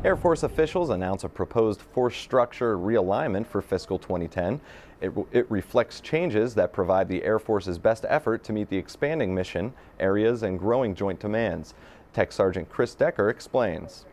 Air Force officials announce a proposed force structure realignment for fiscal 2010. It reflects changes that provide the Air Force's best effort to meet the expanding mission, areas, and growing joint demands. Tech Sergeant Chris Decker explains.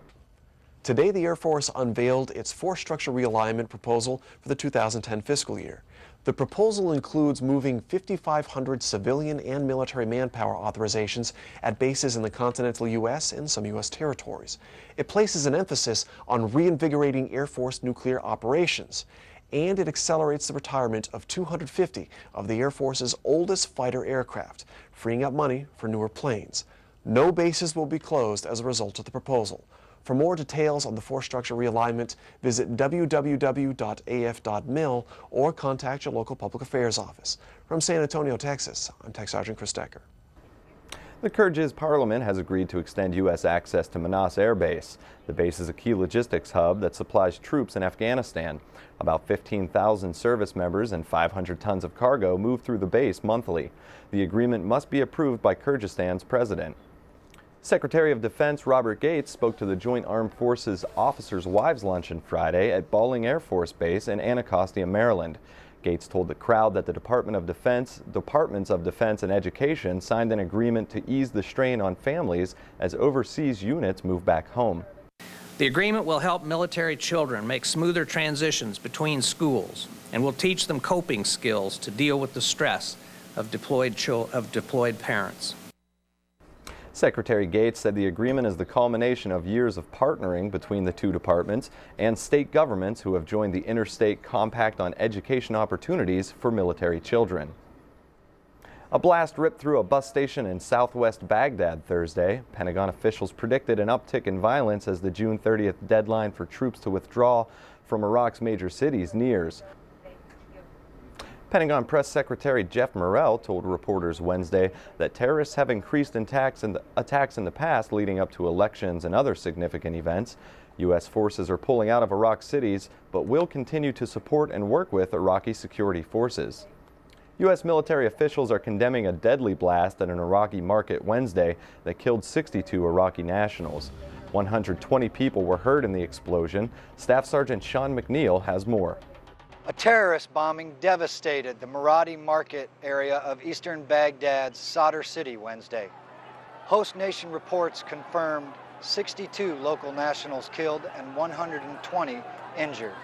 Today, the Air Force unveiled its force structure realignment proposal for the 2010 fiscal year. The proposal includes moving 5,500 civilian and military manpower authorizations at bases in the continental U.S. and some U.S. territories. It places an emphasis on reinvigorating Air Force nuclear operations, and it accelerates the retirement of 250 of the Air Force's oldest fighter aircraft, freeing up money for newer planes. No bases will be closed as a result of the proposal. For more details on the force structure realignment, visit www.af.mil or contact your local public affairs office. From San Antonio, Texas, I'm Tech Sergeant Chris Decker. The Kyrgyz parliament has agreed to extend U.S. access to Manas Air Base. The base is a key logistics hub that supplies troops in Afghanistan. About 15,000 service members and 500 tons of cargo move through the base monthly. The agreement must be approved by Kyrgyzstan's president. Secretary of Defense Robert Gates spoke to the Joint Armed Forces Officers' Wives Luncheon Friday at Bolling Air Force Base in Anacostia, Maryland. Gates told the crowd that the Departments of Defense and Education signed an agreement to ease the strain on families as overseas units move back home. The agreement will help military children make smoother transitions between schools and will teach them coping skills to deal with the stress of deployed parents. Secretary Gates said the agreement is the culmination of years of partnering between the two departments and state governments who have joined the Interstate Compact on Education Opportunities for Military Children. A blast ripped through a bus station in southwest Baghdad Thursday. Pentagon officials predicted an uptick in violence as the June 30th deadline for troops to withdraw from Iraq's major cities nears. Pentagon Press Secretary Geoff Morrell told reporters Wednesday that terrorists have increased attacks in the past leading up to elections and other significant events. U.S. forces are pulling out of Iraq cities, but will continue to support and work with Iraqi security forces. U.S. military officials are condemning a deadly blast at an Iraqi market Wednesday that killed 62 Iraqi nationals. 120 people were hurt in the explosion. Staff Sergeant Sean McNeil has more. A terrorist bombing devastated the Maradi market area of eastern Baghdad's Sadr City Wednesday. Host nation reports confirmed 62 local nationals killed and 120 injured.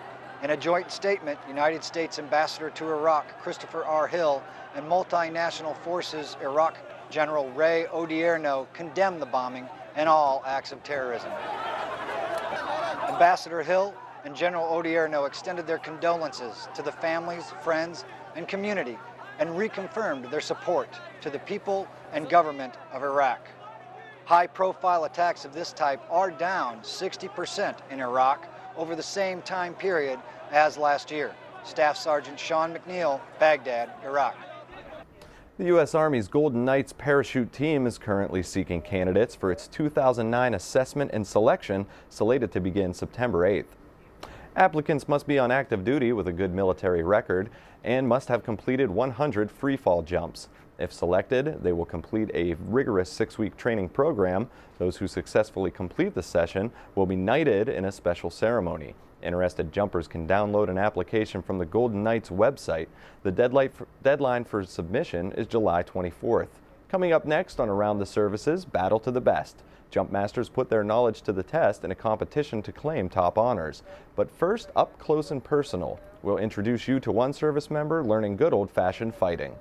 In a joint statement, United States Ambassador to Iraq Christopher R. Hill and Multinational Forces Iraq General Ray Odierno condemned the bombing and all acts of terrorism. Ambassador Hill and General Odierno extended their condolences to the families, friends, and community and reconfirmed their support to the people and government of Iraq. High-profile attacks of this type are down 60% in Iraq over the same time period as last year. Staff Sergeant Sean McNeil, Baghdad, Iraq. The U.S. Army's Golden Knights parachute team is currently seeking candidates for its 2009 assessment and selection slated to begin September 8th. Applicants must be on active duty with a good military record and must have completed 100 free fall jumps. If selected, they will complete a rigorous 6-week training program. Those who successfully complete the session will be knighted in a special ceremony. Interested jumpers can download an application from the Golden Knights website. The deadline for submission is July 24th. Coming up next on Around the Services, Battle to the Best. Jump masters put their knowledge to the test in a competition to claim top honors. But first, up close and personal, we'll introduce you to one service member learning good old-fashioned fighting.